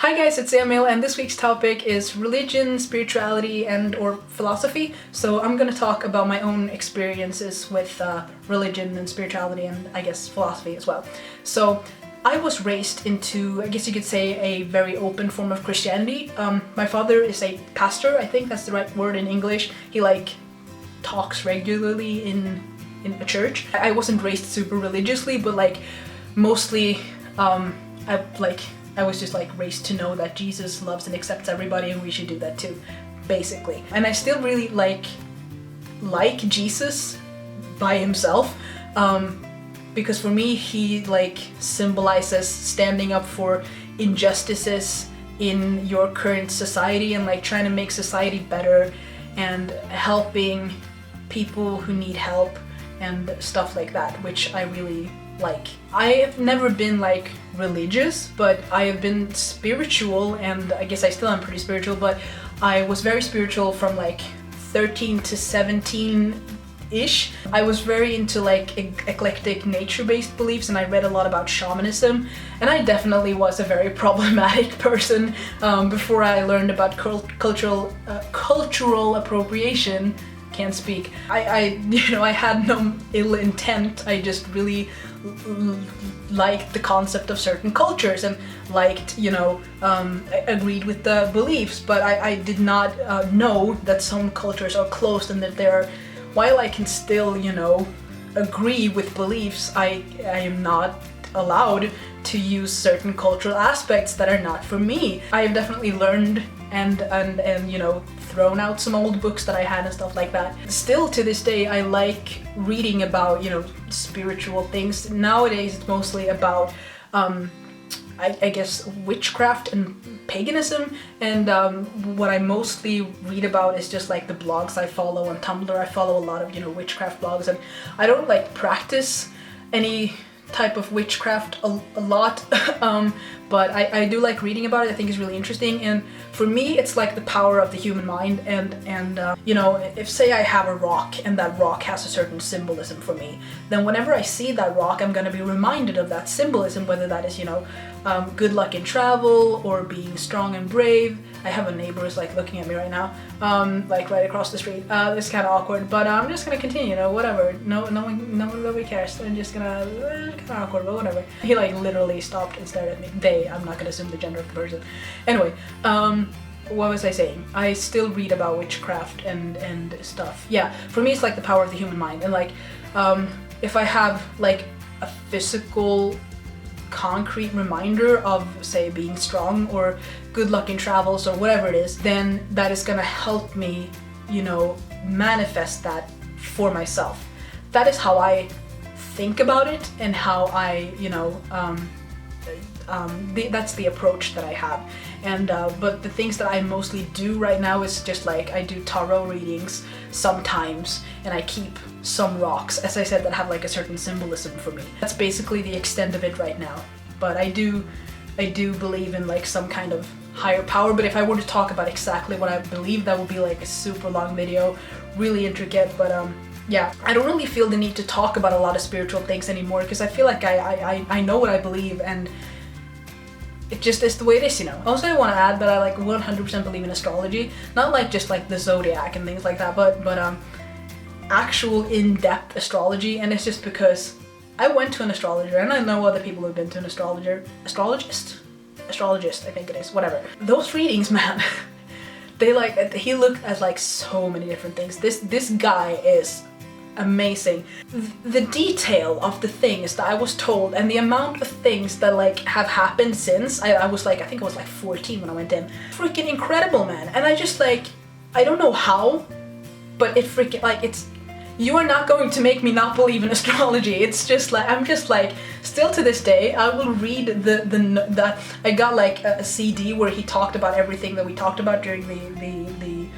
Hi guys, it's Emil, and this week's topic is religion, spirituality, and or philosophy. So I'm gonna talk about my own experiences with religion and spirituality, and I guess philosophy as well. So I was raised into, I guess you could say, a very open form of Christianity. My father is a pastor, I think that's the right word in English. He talks regularly in a church. I wasn't raised super religiously, but mostly I was just raised to know that Jesus loves and accepts everybody and we should do that too, basically. And I still really like Jesus by himself, because for me he symbolizes standing up for injustices in your current society and trying to make society better and helping people who need help and stuff like that, which I really like. I have never been religious, but I have been spiritual, and I guess I still am pretty spiritual, but I was very spiritual from 13 to 17-ish. I was very into eclectic nature-based beliefs, and I read a lot about shamanism, and I definitely was a very problematic person before I learned about cultural appropriation. Can't speak. I had no ill intent. I just really liked the concept of certain cultures and agreed with the beliefs, but I did not know that some cultures are closed and that while I can still agree with beliefs, I am not allowed to use certain cultural aspects that are not for me. I have definitely learned and thrown out some old books that I had and stuff like that. Still to this day I like reading about spiritual things. Nowadays it's mostly about I guess witchcraft and paganism, and what I mostly read about is just the blogs I follow on Tumblr. I follow a lot of witchcraft blogs, and I don't practice any type of witchcraft a lot, but I do like reading about it. I think it's really interesting, and for me it's the power of the human mind, and if say I have a rock and that rock has a certain symbolism for me, then whenever I see that rock I'm gonna be reminded of that symbolism, whether that is good luck in travel or being strong and brave. I have a neighbor who's looking at me right now, right across the street. It's kind of awkward, but I'm just gonna continue, whatever. No one really cares. I'm just gonna, kind of awkward, but whatever. He literally stopped and stared at me. I'm not gonna assume the gender of the person. Anyway, what was I saying? I still read about witchcraft and stuff. Yeah, for me it's the power of the human mind, and if I have a physical concrete reminder of, say, being strong or good luck in travels or whatever it is, then that is gonna help me, manifest that for myself. That is how I think about it, and how I, that's the approach that I have. And but the things that I mostly do right now is just I do tarot readings sometimes, and I keep some rocks, as I said, that have a certain symbolism for me. That's basically the extent of it right now. But I do believe in some kind of higher power, but if I were to talk about exactly what I believe, that would be a super long video, really intricate, but yeah, I don't really feel the need to talk about a lot of spiritual things anymore, because I feel I know what I believe, and it just is the way it is, Also, I want to add that I 100% believe in astrology, not just the zodiac and things like that, but actual in-depth astrology. And it's just because I went to an astrologer, and I know other people who've been to an astrologist, I think it is, whatever. Those readings, man, he looked at so many different things. This guy is amazing. The detail of the things that I was told, and the amount of things that have happened since I was I think I was 14 when I went in. Freaking incredible, man. And I just I don't know how, but it freaking you are not going to make me not believe in astrology. It's just I'm just still to this day I will read that I got a CD where he talked about everything that we talked about during the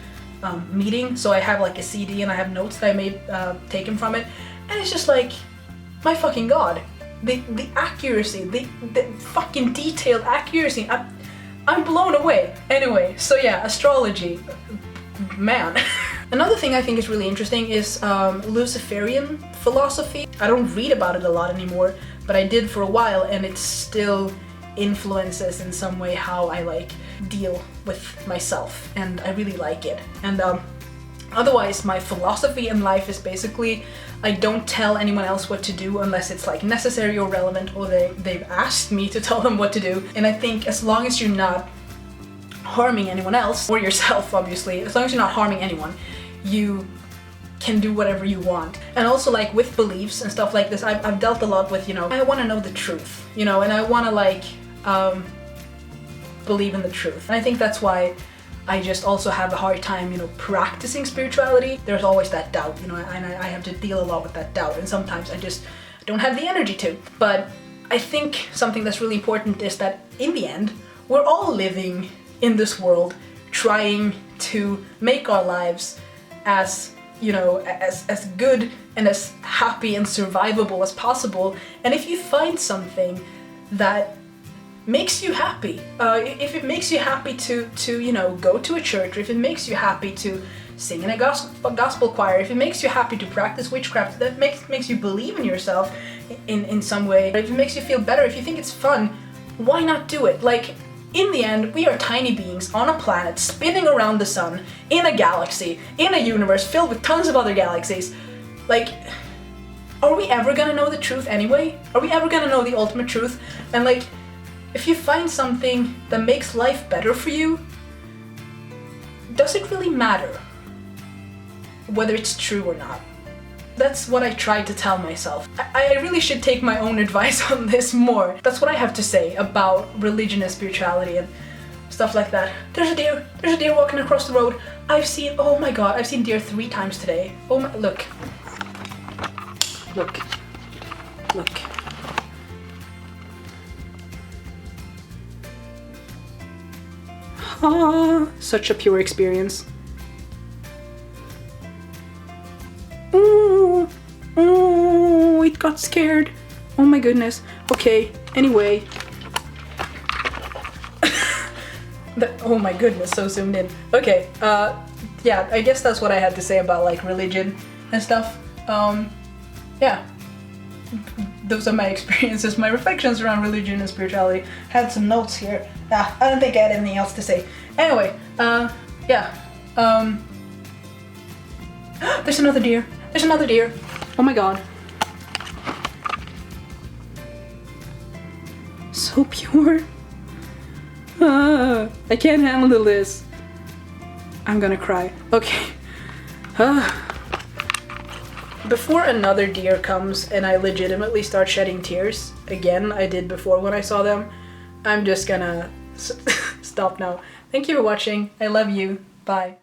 meeting. So I have a CD, and I have notes that I made taken from it, and it's just my fucking god, the accuracy, the fucking detailed accuracy. I'm blown away. Anyway, so yeah, astrology, man. Another thing I think is really interesting is Luciferian philosophy. I don't read about it a lot anymore, but I did for a while, and it's still influences in some way how I like deal with myself, and I really like it. And otherwise, my philosophy in life is basically I don't tell anyone else what to do unless it's like necessary or relevant, or they've asked me to tell them what to do. And I think as long as you're not harming anyone else, or yourself obviously, as long as you're not harming anyone, you can do whatever you want. And also like with beliefs and stuff like this, I've dealt a lot with, you know, I want to know the truth, you know, and I want to like believe in the truth. And I think that's why I just also have a hard time, you know, practicing spirituality. There's always that doubt, you know, and I have to deal a lot with that doubt, and sometimes I just don't have the energy to. But I think something that's really important is that in the end, we're all living in this world trying to make our lives as, you know, as good and as happy and survivable as possible. And if you find something that makes you happy, if it makes you happy to you know, go to a church, or if it makes you happy to sing in a gospel choir, if it makes you happy to practice witchcraft, that makes you believe in yourself in some way, if it makes you feel better, if you think it's fun, why not do it? Like, in the end, we are tiny beings on a planet spinning around the sun, in a galaxy, in a universe filled with tons of other galaxies. Like, are we ever gonna know the truth anyway? Are we ever gonna know the ultimate truth? And like, if you find something that makes life better for you, does it really matter whether it's true or not? That's what I try to tell myself. I really should take my own advice on this more. That's what I have to say about religion and spirituality and stuff like that. There's a deer walking across the road. Oh my god, I've seen deer 3 times today. Oh my, look. Look. Ah, such a pure experience. Oh, it got scared. Oh my goodness. Okay, anyway. Oh my goodness, so zoomed in. Okay, yeah, I guess that's what I had to say about like religion and stuff. Yeah. Those are my experiences, my reflections around religion and spirituality. Had some notes here. I don't think I had anything else to say. Anyway, yeah. There's another deer. There's another deer. Oh my god. So pure. I can't handle this. I'm gonna cry. Okay. Before another deer comes and I legitimately start shedding tears, again, I did before when I saw them, I'm just gonna stop now. Thank you for watching. I love you. Bye.